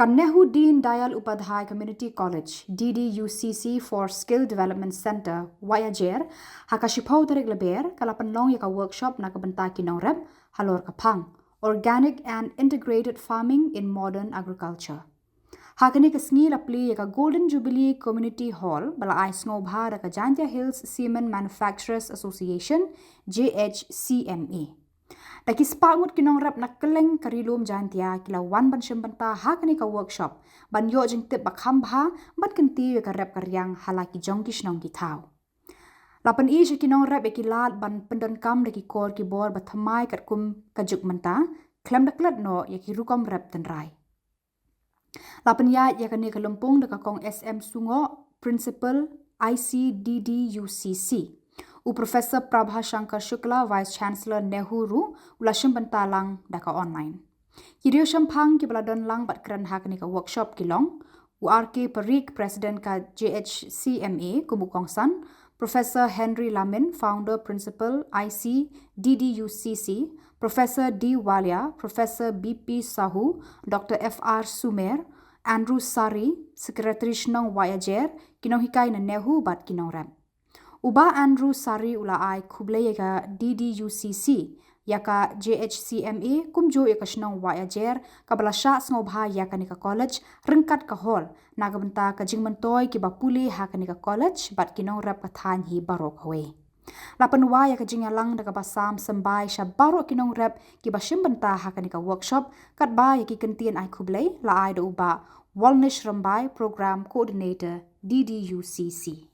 Nehu Deen Dayal Upadhyay Community College DDUCC for Skill Development Center Wahiajer hakashipau tarik leber kalapan long yaka workshop nakabanta ki Nongrep halor kapang Organic and Integrated Farming in Modern Agriculture. Hakani kasngi lapli yaka Golden Jubilee Community Hall bala ai snobha raka Jantia Hills Cement Manufacturers Association JHCMA. Taki spangut ki Nongrep nakeleng karilum Jantia kila wan ban shembanta hakani ka workshop ban yo jing tip bakhambha bat kenti yaka rep karyang halaki jongki shnong ki thau. Lapan i ki Nongrep ekilat ban pendon kam daki kor ki bor bathamai kat kum kajuk menta klem daklat no yaki rukom rep tenrai. Lapan ya yakani kalumpung daka kong SM Sungo Principal ICDDUCC. U Professor Prabha Shankar Shukla Vice Chancellor Nehu ru ulashim bantalang daka online. Kirio shampang ki baladon lang bat kran hakani ka workshop kilong. U RK Parik President ka JHCMA kumukongsan. Professor Henry Lamin, Founder Principal ICDDUCC, Professor D. Walia, Professor BP Sahu, Dr. FR Sumer, Andrew Sari, Secretary Shillong Wahiajer, kinohikai na Nehu bat Nongrep. Uba Andrew Sari ulaai khuble yaka DDUCC, yaka JHCMA kumjo yaka Shillong Wahiajer kabalasha snobha yaka nika college ringkat ka hall nagabanta ka jingmantoy ki bapuli haka nika college bat Nongrep ka than hi barok hawe. Lapanwa yaka jingalang daga basam Symbai sha barok Nongrep ki bashimbanta haka nika workshop kat ba yaki kentian ai khuble la ai do uba Walnish Rambai Program Coordinator DDUCC.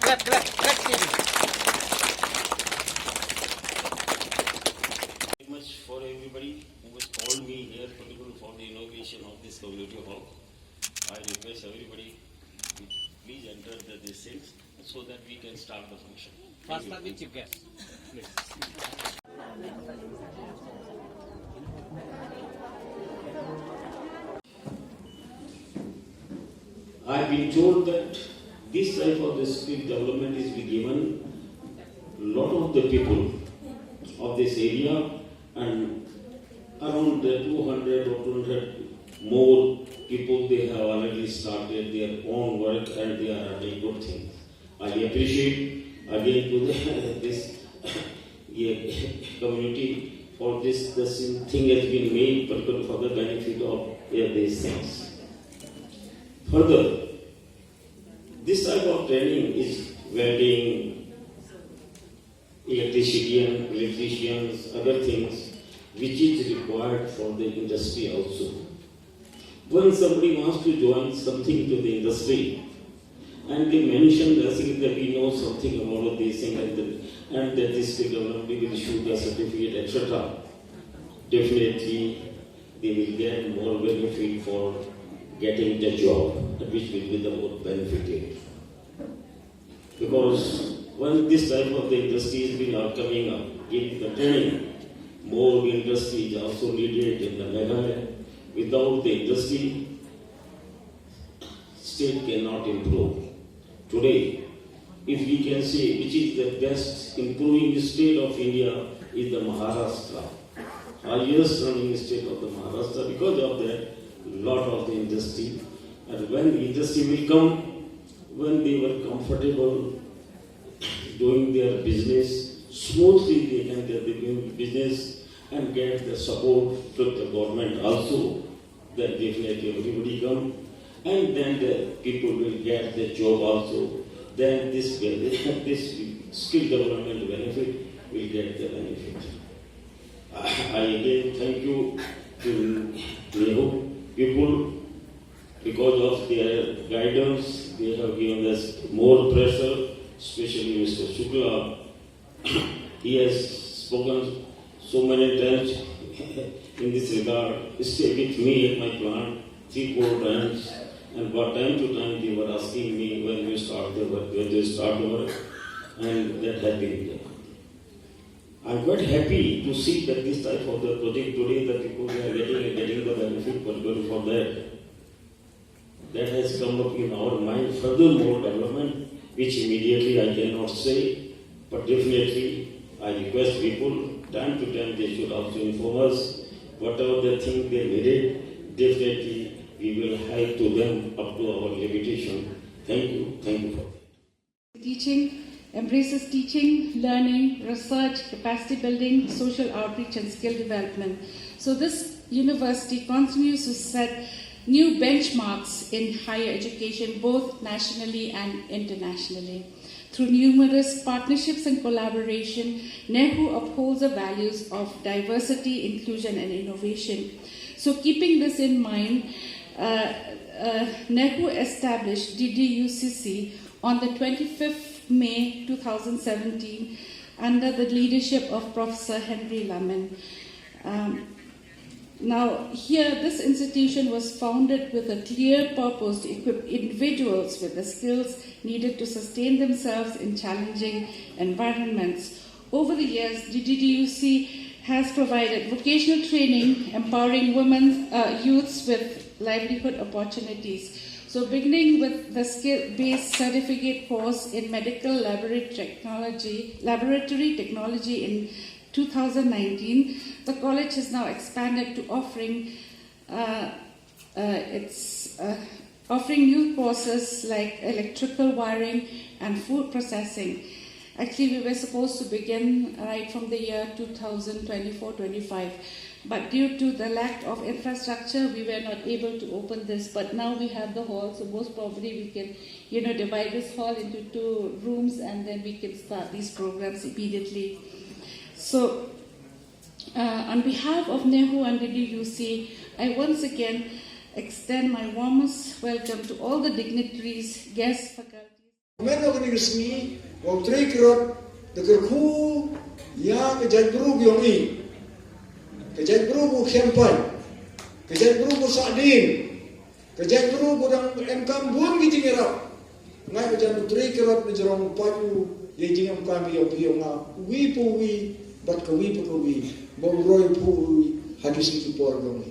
Clap. Very much for everybody who has called me here, particularly for the inauguration of this community hall. I request everybody to please enter these things so that we can start the function. First, the chief guest, please. I've been told that this type of the skill development is being given a lot of the people of this area, and around 200 or 200 more people, they have already started their own work and they are doing good things. I appreciate again to this community for this thing has been made particularly for the benefit of these things. Further, this type of training is welding, electricians, other things which is required for the industry also. When somebody wants to join something to the industry and they mention that we know something about this thing and that this development will issue the certificate, etc., definitely they will get more benefit for getting the job, which will be the more benefited. Because when this type of the industry has been coming up, in the training, more industry is also needed in the Meghalaya. Without the industry, state cannot improve. Today, if we can say which is the best improving state of India is the Maharashtra. Highest running state of the Maharashtra, because of that, lot of the industry. And when the industry will come, when they were comfortable doing their business, smoothly they can get the business and get the support from the government also, then definitely everybody come, and then the people will get the job also, then this skill development benefit will get the benefit. I again thank you to Nehu people, because of their guidance, they have given us more pressure, especially Mr. Shukla. He has spoken so many times in this regard. Stay with me at my plant 3-4 times, and from time to time they were asking me when we start the work, and that had been done. I'm quite happy to see that this type of the project today that people are getting the benefit particularly for that. That has come up in our mind. Furthermore development, which immediately I cannot say, but definitely I request people time to time they should also inform us whatever they think they needed. Definitely we will help to them up to our limitation. Thank you for that. Teaching embraces teaching, learning, research, capacity building, social outreach and skill development. So this university continues to set new benchmarks in higher education, both nationally and internationally. Through numerous partnerships and collaboration, Nehu upholds the values of diversity, inclusion and innovation. So keeping this in mind, Nehu established DDUCC on the 25th May 2017 under the leadership of Professor Henry Lemon. Now, here, this institution was founded with a clear purpose to equip individuals with the skills needed to sustain themselves in challenging environments. Over the years, DDUC has provided vocational training, empowering women, youths with livelihood opportunities. So, beginning with the skill-based certificate course in medical laboratory technology in 2019, the college has now expanded to offering new courses like electrical wiring and food processing. Actually, we were supposed to begin right from the year 2024-25, but due to the lack of infrastructure, we were not able to open this. But now we have the hall, so most probably we can, divide this hall into 2 rooms, and then we can start these programs immediately. So, on behalf of Nehu and DDUC, I once again extend my warmest welcome to all the dignitaries, guests, faculty. Kejat guru bu kempan, kejat guru bu sadin, kejat guru bu dang emkam buang gitu ngerap. Ngai kejat putri kerap menjerong paju, ye jingam kami yang piong wi pu wi, bat kawi pu kawi, bom roy pu hadis itu por kami.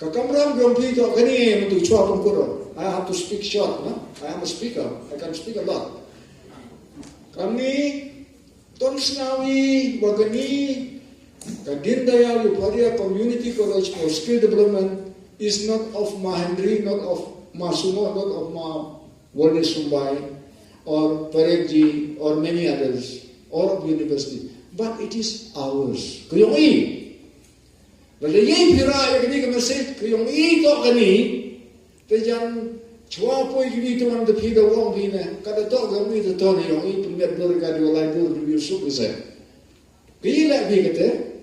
Kakamram yang pi kau kini untuk cua pengkuro. I have to speak short, no? I am a speaker. I can speak a lot. Kami Ton Snawi Bagani. The Dindayal Upadhyaya Community College for Skill Development is not of Mahendri, not of Masumo, not of Wale Symbai or Parekji or many others, or of university, but it is ours. Kuyongi. But the Yang Pira, you can say, Kuyongi Tokani, the young Chwapo, you need to want the Pida Wong Pina, Katatok, the Tony, Yongi, Premier Burga, you like to review super set. Pila Bigate.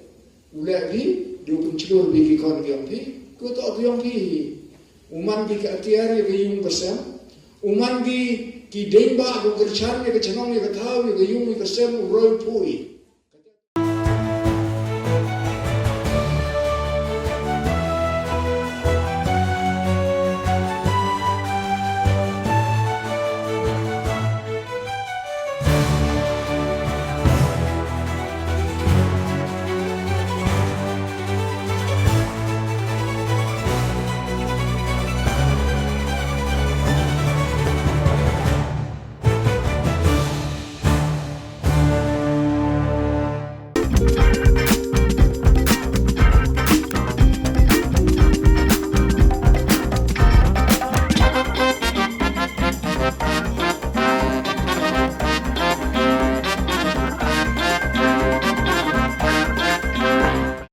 Ulai dia pun celur bagi kawan yang pi, kau tak yang pi. Uman di keatiar yang yung bersam, uman di demba, kau kerjaan yang kecenong yang ketahui yang yung bersam uroi pui.